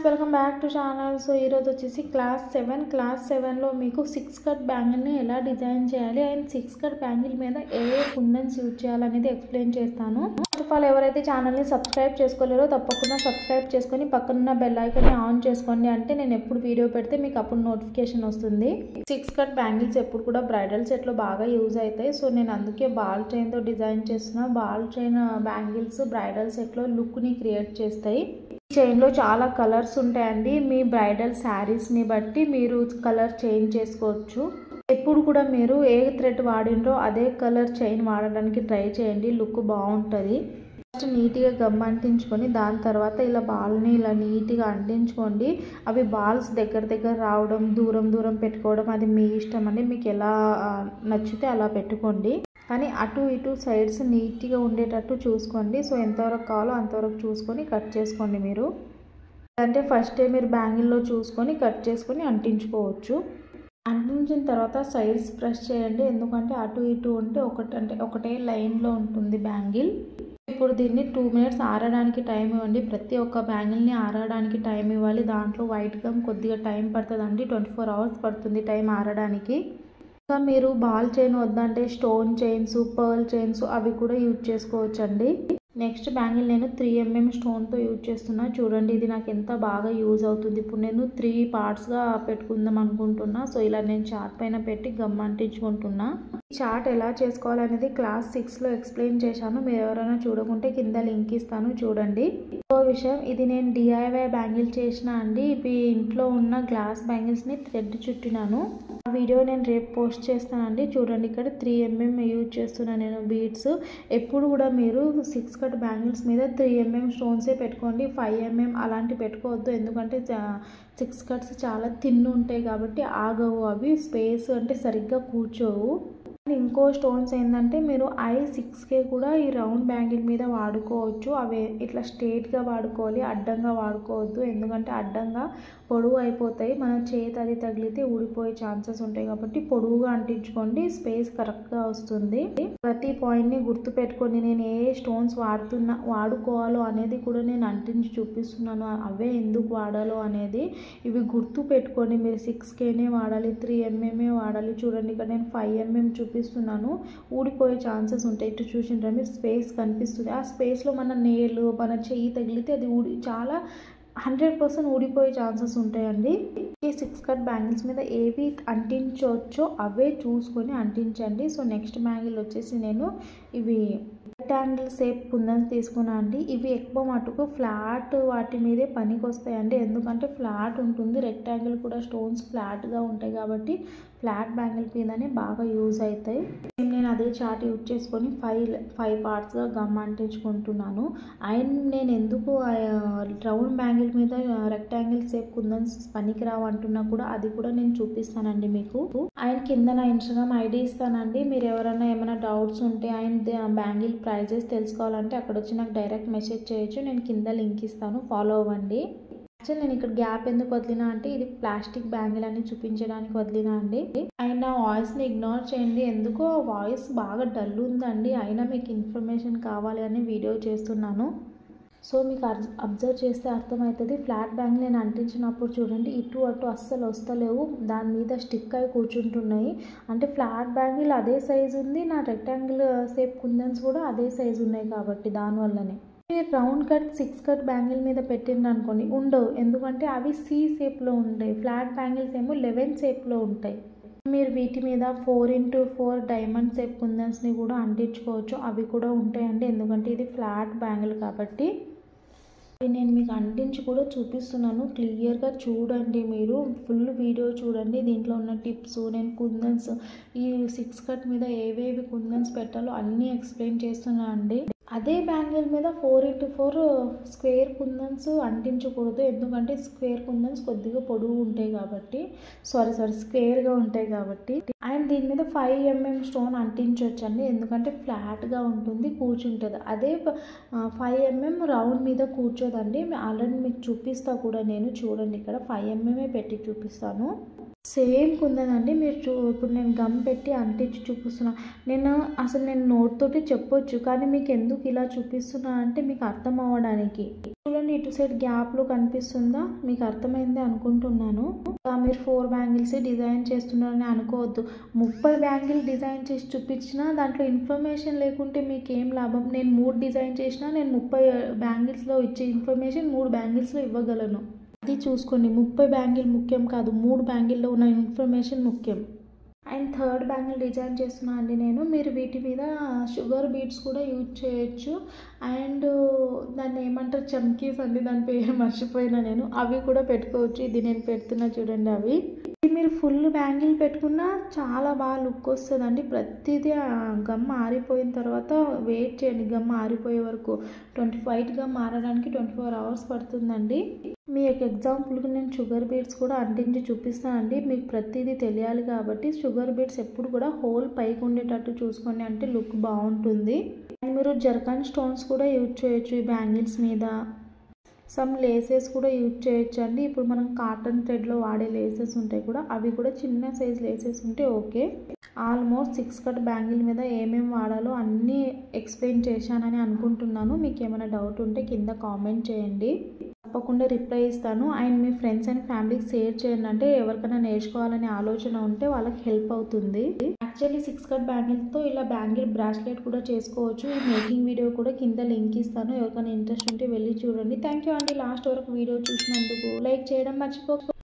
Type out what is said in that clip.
Welcome back to channel. So ఈరోజు వచ్చేసి class 7లో మీకు 6 కట్ బ్యాంగిల్ని ఎలా డిజైన్ చేయాలి అండ్ 6 కట్ బ్యాంగిల్ మీద ఏ కుందన్స్ యూజ్ చేయాలనేది ఎక్స్ప్లెయిన్ చేస్తాను. ఫస్ట్ ఆఫ్ ఆల్ ఎవరైతే ఛానల్ని సబ్స్క్రైబ్ చేసుకోలేరో తప్పకుండా సబ్స్క్రైబ్ చేసుకొని పక్కనున్న బెల్ ఐకాన్ని ఆన్ చేసుకోండి. అంటే నేను ఎప్పుడు వీడియో పెడితే మీకు అప్పుడు నోటిఫికేషన్ వస్తుంది. 6 కట్ బ్యాంగిల్స్ ఎప్పుడు కూడా బ్రైడల్ సెట్లో బాగా యూజ్ అవుతాయి. సో నేను అందుకే బాల్ చైన్తో డిజైన్ చేస్తున్నా. బాల్ చైన్ బ్యాంగిల్స్ బ్రైడల్ సెట్లో లుక్ని క్రియేట్ చేస్తాయి. చైన్లో చాలా కలర్స్ ఉంటాయండి. మీ బ్రైడల్ శారీస్ని బట్టి మీరు కలర్ చేంజ్ చేసుకోవచ్చు. ఎప్పుడు కూడా మీరు ఏ థ్రెడ్ వాడినరో అదే కలర్ చైన్ వాడడానికి ట్రై చేయండి. లుక్ బాగుంటుంది. ఫస్ట్ నీట్గా గమ్ అంటించుకొని దాని తర్వాత ఇలా బాల్ని ఇలా నీట్గా అంటించుకోండి. అవి బాల్స్ దగ్గర రావడం, దూరం పెట్టుకోవడం అది మీ ఇష్టం అండి. మీకు ఎలా నచ్చితే అలా పెట్టుకోండి. కానీ అటు ఇటు సైడ్స్ నీట్గా ఉండేటట్టు చూసుకోండి. సో ఎంతవరకు కావాలో అంతవరకు చూసుకొని కట్ చేసుకోండి. మీరు అంటే ఫస్టే మీరు బ్యాంగిల్లో చూసుకొని కట్ చేసుకొని అంటించుకోవచ్చు. అంటించిన తర్వాత సైడ్స్ ప్రెస్ చేయండి. ఎందుకంటే అటు ఇటు ఉంటే ఒకటే లైన్లో ఉంటుంది బ్యాంగిల్. ఇప్పుడు దీన్ని 2 మినిట్స్ ఆరడానికి టైం ఇవ్వండి. ప్రతి ఒక్క బ్యాంగిల్ని ఆరడానికి టైం ఇవ్వాలి. దాంట్లో వైట్ గమ్ కొద్దిగా టైం పడుతుందండి. 24 అవర్స్ పడుతుంది టైం ఆరడానికి. ఇంకా మీరు బాల్ చైన్ వద్దంటే స్టోన్ చైన్స్, పర్ల్ చైన్స్ అవి కూడా యూజ్ చేసుకోవచ్చండి. నెక్స్ట్ బ్యాంగిల్ నేను 3mm స్టోన్తో యూజ్ చేస్తున్నా. చూడండి ఇది నాకు ఎంత బాగా యూజ్ అవుతుంది. ఇప్పుడు నేను 3 పార్ట్స్గా పెట్టుకుందాం అనుకుంటున్నా. సో ఇలా నేను చార్ట్ పైన పెట్టి గమ్ అంటించుకుంటున్నా. ఈ చార్ట్ ఎలా చేసుకోవాలనేది క్లాస్ 6లో ఎక్స్ప్లెయిన్ చేశాను. మీరు ఎవరైనా చూడకుంటే కింద లింక్ ఇస్తాను చూడండి. ఇంకో విషయం, ఇది నేను DIY బ్యాంగిల్ చేసిన అండి. ఇవి ఇంట్లో ఉన్న గ్లాస్ బ్యాంగిల్స్ని థ్రెడ్ చుట్టినాను. ఆ వీడియో నేను రేపు పోస్ట్ చేస్తానండి. చూడండి ఇక్కడ 3mm యూజ్ చేస్తున్నా నేను బీడ్స్. ఎప్పుడు కూడా మీరు 6 కట్ బ్యాంగిల్స్ మీద 3mm స్టోన్సే పెట్టుకోండి. 5mm అలాంటి పెట్టుకోవద్దు. ఎందుకంటే 6 కట్స్ చాలా థిన్ ఉంటాయి కాబట్టి ఆగవు. అవి స్పేస్ అంటే సరిగ్గా కూర్చోవు. ఇంకో స్టోన్స్ ఏంటంటే మీరు I6K కూడా ఈ రౌండ్ బ్యాంగిల్ మీద వాడుకోవచ్చు. అవి ఇట్లా స్ట్రేట్గా వాడుకోవాలి, అడ్డంగా వాడుకోవద్దు. ఎందుకంటే అడ్డంగా పొడవు అయిపోతాయి. మన చేతి అది తగిలితే ఊడిపోయే ఛాన్సెస్ ఉంటాయి కాబట్టి పొడవుగా అంటించుకోండి. స్పేస్ కరెక్ట్గా వస్తుంది. ప్రతి పాయింట్ని గుర్తు పెట్టుకోండి. నేను ఏ స్టోన్స్ వాడుకోవాలో అనేది కూడా నేను అంటించి చూపిస్తున్నాను. అవే ఎందుకు వాడాలో అనేది ఇవి గుర్తు పెట్టుకోండి. మీరు 6Kనే వాడాలి, 3mm వాడాలి. చూడండి ఇక్కడ నేను 5mm చూపిస్తున్నాను. ఊడిపోయే ఛాన్సెస్ ఉంటాయి. ఇటు చూసిండ్రా మీరు స్పేస్ కనిపిస్తుంది. ఆ స్పేస్లో మన నేలు మన చెయ్యి తగిలితే అది చాలా 100% ఊడిపోయే ఛాన్సెస్ ఉంటాయండి. ఈ 6 కట్ బ్యాంగిల్స్ మీద ఏవి అంటించవచ్చో అవే చూసుకొని అంటించండి. సో నెక్స్ట్ బ్యాంగిల్ వచ్చేసి నేను ఇవి రెక్టాంగిల్ షేప్ కుందన్స్ తీసుకున్నా అండి. ఇవి ఎక్కువ మటుకు ఫ్లాట్ వాటి మీదే పనికి వస్తాయండి. ఎందుకంటే ఫ్లాట్ ఉంటుంది, రెక్టాంగిల్ కూడా స్టోన్స్ ఫ్లాట్గా ఉంటాయి కాబట్టి ఫ్లాట్ బ్యాంగిల్ మీదనే బాగా యూజ్ అవుతాయి. నేను అదే చార్ట్ యూజ్ చేసుకొని 5 పార్ట్స్గా గమ్ అంటించుకుంటున్నాను. అండ్ నేను ఎందుకు రౌండ్ బ్యాంగిల్ మీద రెక్టాంగిల్ షేప్ కుందన్స్ పనికిరావు అంటున్నా కూడా అది కూడా నేను చూపిస్తానండి మీకు. అండ్ కింద నా ఇన్స్టాగ్రామ్ ID ఇస్తానండి. మీరు ఎవరైనా ఏమైనా డౌట్స్ ఉంటే అండ్ బ్యాంగిల్ ప్రైజెస్ తెలుసుకోవాలంటే అక్కడ వచ్చి నాకు డైరెక్ట్ మెసేజ్ చేయొచ్చు. నేను కింద లింక్ ఇస్తాను, ఫాలో అవ్వండి. యాక్చువల్ నేను ఇక్కడ గ్యాప్ ఎందుకు వదిలినా అంటే ఇది ప్లాస్టిక్ బ్యాంగిల్ అని చూపించడానికి వదిలినా అండి. అండ్ నా వాయిస్ని ఇగ్నోర్ చేయండి. ఎందుకో వాయిస్ బాగా డల్ ఉందండి. అయినా మీకు ఇన్ఫర్మేషన్ కావాలి అని వీడియో చేస్తున్నాను. సో మీకు అబ్జర్వ్ చేస్తే అర్థమవుతుంది. ఫ్లాట్ బ్యాంగిల్ నేను అంటించినప్పుడు చూడండి ఇటు అటు అస్సలు వస్తలేవు, దాని మీద స్టిక్ అయి కూర్చుంటున్నాయి. అంటే ఫ్లాట్ బ్యాంగిల్ అదే సైజు ఉంది, నా రెక్టాంగిల్ షేప్ కుందన్స్ కూడా అదే సైజు ఉన్నాయి కాబట్టి దానివల్లనే. మీరు రౌండ్ కట్ 6 కట్ బ్యాంగిల్ మీద పెట్టిండ్రు అనుకోండి ఉండవు. ఎందుకంటే అవి C షేప్లో ఉంటాయి. ఫ్లాట్ బ్యాంగిల్స్ ఏమో 11 షేప్లో ఉంటాయి. మీరు వీటి మీద 4x4 డైమండ్ షేప్ కుందన్స్ని కూడా అంటించుకోవచ్చు. అవి కూడా ఉంటాయండి. ఎందుకంటే ఇది ఫ్లాట్ బ్యాంగిల్ కాబట్టి. నేను మీకు అంటించి కూడా చూపిస్తున్నాను. క్లియర్గా చూడండి. మీరు ఫుల్ వీడియో చూడండి. దీంట్లో ఉన్న టిప్స్, నేను కుందన్స్ ఈ 6 కట్ మీద ఏవేవి కుందన్స్ పెట్టాలో అన్నీ ఎక్స్ప్లెయిన్ చేస్తున్నా అండి. అదే బ్యాంగిల్ మీద 4x4 స్క్వేర్ కుందన్స్ అంటించకూడదు. ఎందుకంటే స్క్వేర్ కుందన్స్ కొద్దిగా పొడవు ఉంటాయి కాబట్టి స్క్వేర్గా ఉంటాయి కాబట్టి. అండ్ దీని మీద 5mm స్టోన్ అంటించవచ్చండి. ఎందుకంటే ఫ్లాట్గా ఉంటుంది, కూర్చుంటుంది. అదే 5mm రౌండ్ మీద కూర్చోదండి. ఆల్రెడీ మీకు చూపిస్తా కూడా నేను. చూడండి ఇక్కడ 5mm పెట్టి చూపిస్తాను. సేమ్ కుందనండి. మీరు ఇప్పుడు నేను గమ్ పెట్టి అంటించి చూపిస్తున్నా. నేను నోట్ తోటి చెప్పొచ్చు, కానీ మీకు ఎందుకు ఇలా చూపిస్తున్నా అంటే మీకు అర్థం అవ్వడానికి. చూడండి, ఇటు సైడ్ గ్యాప్లో కనిపిస్తుందా? మీకు అర్థమైంది అనుకుంటున్నాను. మీరు 4 బ్యాంగిల్స్ డిజైన్ చేస్తున్నారని అనుకోవద్దు. 30 బ్యాంగిల్ డిజైన్ చేసి చూపించినా దాంట్లో ఇన్ఫర్మేషన్ లేకుంటే మీకు ఏం లాభం? నేను 3 డిజైన్ చేసినా నేను 30 బ్యాంగిల్స్లో ఇచ్చే ఇన్ఫర్మేషన్ 3 బ్యాంగిల్స్లో ఇవ్వగలను. అది చూసుకోండి. 30 బ్యాంగిల్ ముఖ్యం కాదు, 3 బ్యాంగిల్లో ఉన్న ఇన్ఫర్మేషన్ ముఖ్యం. అండ్ థర్డ్ బ్యాంగిల్ డిజైన్ చేస్తున్నా అండి నేను. మీరు వీటి మీద షుగర్ బీడ్స్ కూడా యూజ్ చేయొచ్చు. అండ్ దాన్ని ఏమంటారు, చమ్కీస్ అండి, దాని పేరు మర్చిపోయినా నేను. అవి కూడా పెట్టుకోవచ్చు. ఇది నేను పెడుతున్నా చూడండి అవి. మీరు ఫుల్ బ్యాంగిల్ పెట్టుకున్నా చాలా బాగా లుక్ వస్తుందండి. ప్రతిదీ గమ్ ఆరిపోయిన తర్వాత వెయిట్ చేయండి, గమ్ ఆరిపోయే వరకు. వైట్ గమ్ ఆరడానికి 24 hours పడుతుందండి. మీ యొక్క ఎగ్జాంపుల్కి నేను షుగర్ బీడ్స్ కూడా అంటించి చూపిస్తానండి. మీకు ప్రతిదీ తెలియాలి కాబట్టి షుగర్ బీడ్స్ ఎప్పుడు కూడా హోల్ పైకి ఉండేటట్టు చూసుకోండి, అంటే లుక్ బాగుంటుంది. అండ్ మీరు జర్కాన్ స్టోన్స్ కూడా యూజ్ చేయొచ్చు ఈ బ్యాంగిల్స్ మీద. సమ్ లేసెస్ కూడా యూజ్ చేయొచ్చు అండి. ఇప్పుడు మనం కాటన్ థ్రెడ్లో వాడే లేసెస్ ఉంటాయి కూడా, అవి కూడా చిన్న సైజ్ లేసెస్ ఉంటే ఓకే. ఆల్మోస్ట్ 6 కట్ బ్యాంగిల్ మీద ఏమేమి వాడాలో అన్నీ ఎక్స్ప్లెయిన్ చేశానని అనుకుంటున్నాను. మీకు ఏమైనా డౌట్ ఉంటే కింద కామెంట్ చేయండి, తప్పకుండా రిప్లై ఇస్తాను. అండ్ మీ ఫ్రెండ్స్ అండ్ ఫ్యామిలీకి షేర్ చేయండి, అంటే ఎవరికైనా నేర్చుకోవాలనే ఆలోచన ఉంటే వాళ్ళకి హెల్ప్ అవుతుంది. యాక్చువల్లీ 6 కట్ బ్యాంగిల్తో ఇలా బ్యాంగిల్ బ్రాస్లెట్ కూడా చేసుకోవచ్చు. ఈ మేకింగ్ వీడియో కూడా కింద లింక్ ఇస్తాను, ఎవరికైనా ఇంట్రెస్ట్ ఉంటే వెళ్ళి చూడండి. థ్యాంక్ యూ అండి లాస్ట్ వరకు వీడియో చూసినందుకు. లైక్ చేయడం మర్చిపోక